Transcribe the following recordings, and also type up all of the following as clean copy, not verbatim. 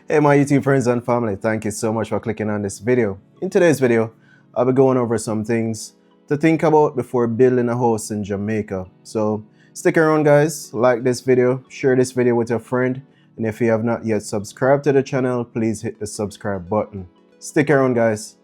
Hey my YouTube friends and family, thank you so much for clicking on this video. In today's video, I'll be going over some things to think about before building a house in Jamaica. So stick around guys, like this video, share this video with your friend, and if you have not yet subscribed to the channel, please hit the subscribe button. Stick around guys.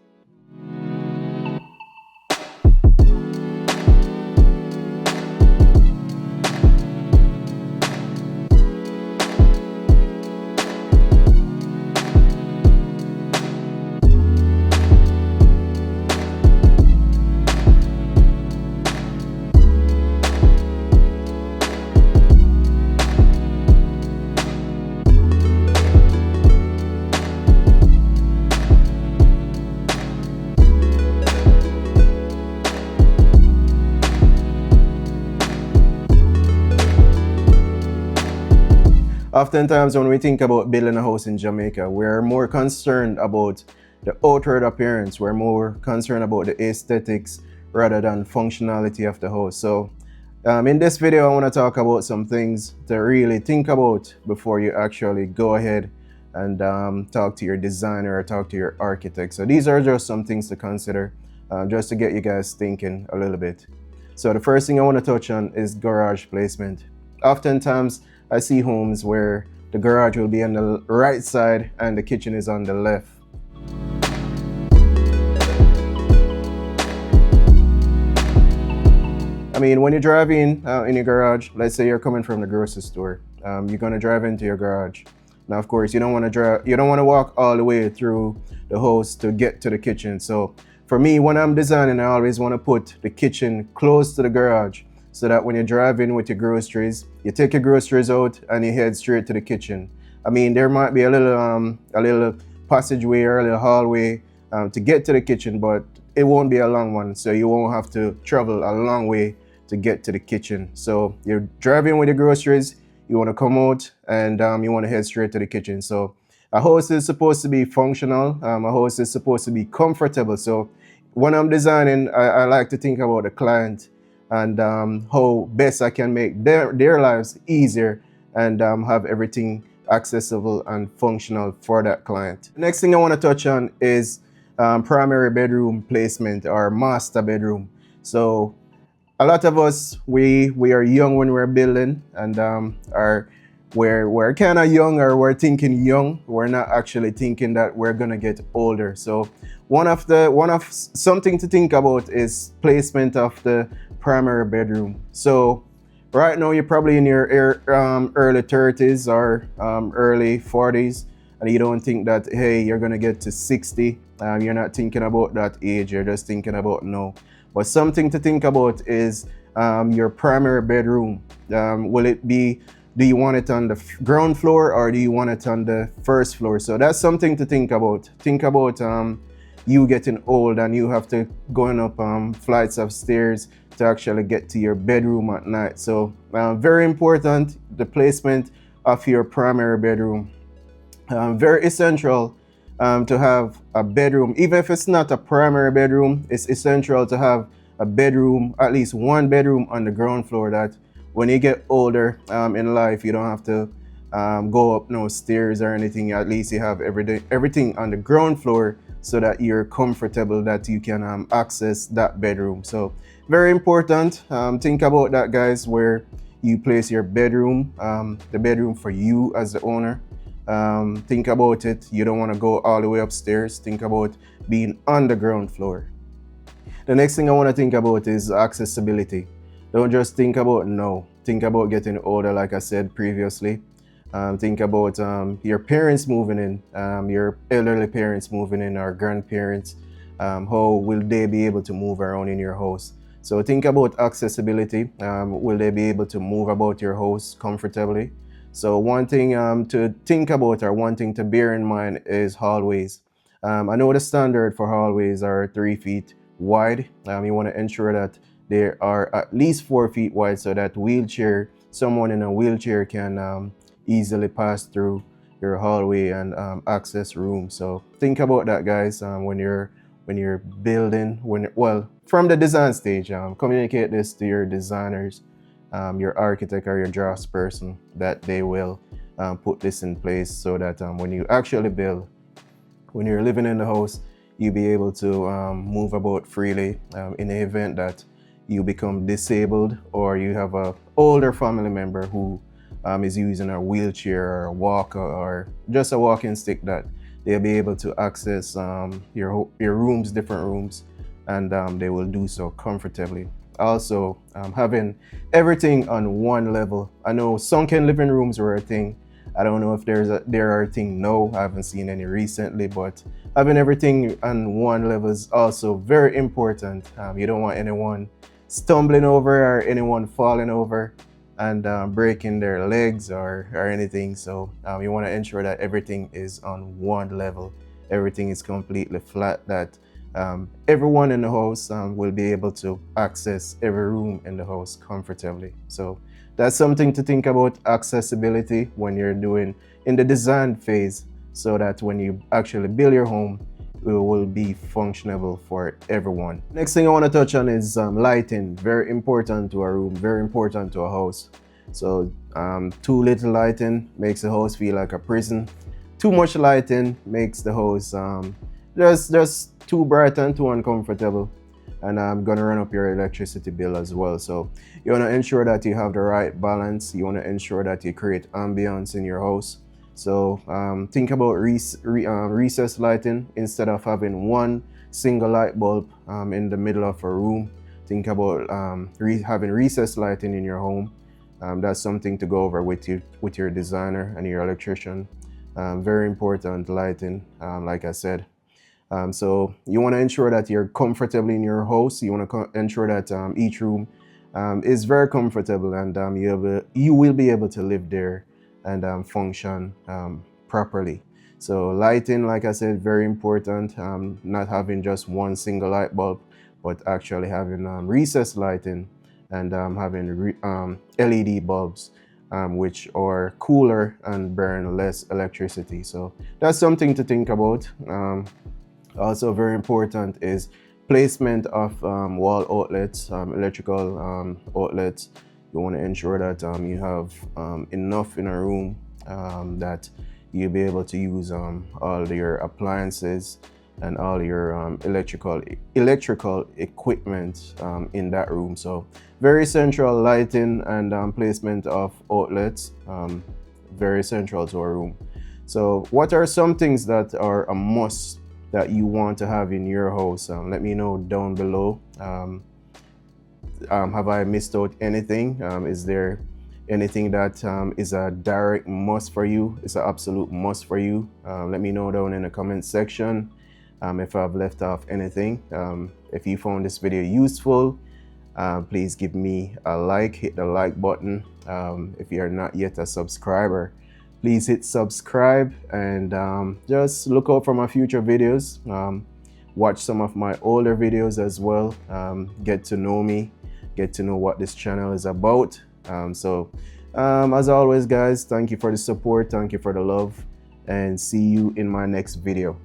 Oftentimes when we think about building a house in Jamaica, we're more concerned about the outward appearance. We're more concerned about the aesthetics rather than functionality of the house. So in this video, I want to talk about some things to really think about before you actually go ahead and talk to your designer or talk to your architect. So these are just some things to consider just to get you guys thinking a little bit. So the first thing I want to touch on is garage placement. Oftentimes, I see homes where the garage will be on the right side and the kitchen is on the left. I mean, when you drive in your garage, let's say you're coming from the grocery store, you're gonna drive into your garage. Now, of course, you don't want to walk all the way through the house to get to the kitchen. So for me, when I'm designing, I always want to put the kitchen close to the garage, so that when you drive in with your groceries, you take your groceries out and you head straight to the kitchen. I mean, there might be a little passageway or a little hallway to get to the kitchen, but it won't be a long one, so you won't have to travel a long way to get to the kitchen. So you're driving with your groceries, you want to come out and you want to head straight to the kitchen. So a house is supposed to be functional, a house is supposed to be comfortable. So when I'm designing, I like to think about the client and how best I can make their lives easier and have everything accessible and functional for that client. The next thing I want to touch on is primary bedroom placement or master bedroom. So a lot of us, we are young when we're building and we're kind of young, or we're thinking young. We're not actually thinking that we're gonna get older. So one of something to think about is placement of the primary bedroom. So right now you're probably in your early 30s or early 40s, and you don't think that, hey, you're gonna get to 60. You're not thinking about that age, you're just thinking about no. But something to think about is your primary bedroom. Do you want it on the ground floor or do you want it on the first floor? So that's something to think about. Think about you getting old and you have to going up flights of stairs to actually get to your bedroom at night. So very important, the placement of your primary bedroom. Very essential to have a bedroom. Even if it's not a primary bedroom, it's essential to have a bedroom, at least one bedroom on the ground floor, that when you get older in life, you don't have to go up no stairs or anything. At least you have everything on the ground floor so that you're comfortable, that you can access that bedroom. So very important. Think about that, guys, where you place your bedroom, the bedroom for you as the owner. Think about it. You don't want to go all the way upstairs. Think about being on the ground floor. The next thing I want to think about is accessibility. Don't just think about no. Think about getting older, like I said previously. Think about your parents moving in, your elderly parents moving in, or grandparents. How will they be able to move around in your house? So think about accessibility. Will they be able to move about your house comfortably? So one thing to think about, or one thing to bear in mind, is hallways. I know the standard for hallways are 3 feet wide. You want to ensure that they are at least 4 feet wide, so that someone in a wheelchair can easily pass through your hallway and access rooms. So think about that, guys, when you're building. From the design stage, communicate this to your designers, your architect or your draftsperson, that they will put this in place so that when you actually build, when you're living in the house, you'll be able to move about freely in the event that you become disabled or you have a older family member who is using a wheelchair or a walker or just a walking stick, that they'll be able to access your rooms, different rooms, and they will do so comfortably. Also, having everything on one level. I know sunken living rooms were a thing. I don't know if there are a thing now. I haven't seen any recently, but having everything on one level is also very important. You don't want anyone stumbling over or anyone falling over and breaking their legs or anything. So you want to ensure that everything is on one level. Everything is completely flat, that everyone in the house will be able to access every room in the house comfortably. So that's something to think about, accessibility, when you're doing in the design phase, so that when you actually build your home, it will be functional for everyone. Next thing I want to touch on is lighting. Very important to a room, very important to a house. So too little lighting makes the house feel like a prison. Too much lighting makes the house just too bright and too uncomfortable, and I'm gonna run up your electricity bill as well. So you want to ensure that you have the right balance. You want to ensure that you create ambience in your house. So think about recessed lighting instead of having one single light bulb in the middle of a room. Think about having recessed lighting in your home. That's something to go over with your designer and your electrician. Very important, lighting, like I said. So you want to ensure that you're comfortable in your house. You want to ensure that each room is very comfortable, and you will be able to live there and function properly. So lighting, like I said, very important. Not having just one single light bulb, but actually having recessed lighting and having LED bulbs, which are cooler and burn less electricity. So that's something to think about. Also very important is placement of wall outlets, electrical outlets. You want to ensure that you have enough in a room that you'll be able to use all your appliances and all your electrical equipment in that room. So very central, lighting and placement of outlets, very central to a room. So what are some things that are a must that you want to have in your house? Let me know down below. Have I missed out anything? Is there anything that is a direct must for you? It's an absolute must for you? Let me know down in the comment section if I've left off anything. If you found this video useful, please give me a like, hit the like button. If you are not yet a subscriber, please hit subscribe, and just look out for my future videos. Watch some of my older videos as well. Get to know me, get to know what this channel is about. As always, guys, thank you for the support, thank you for the love, and see you in my next video.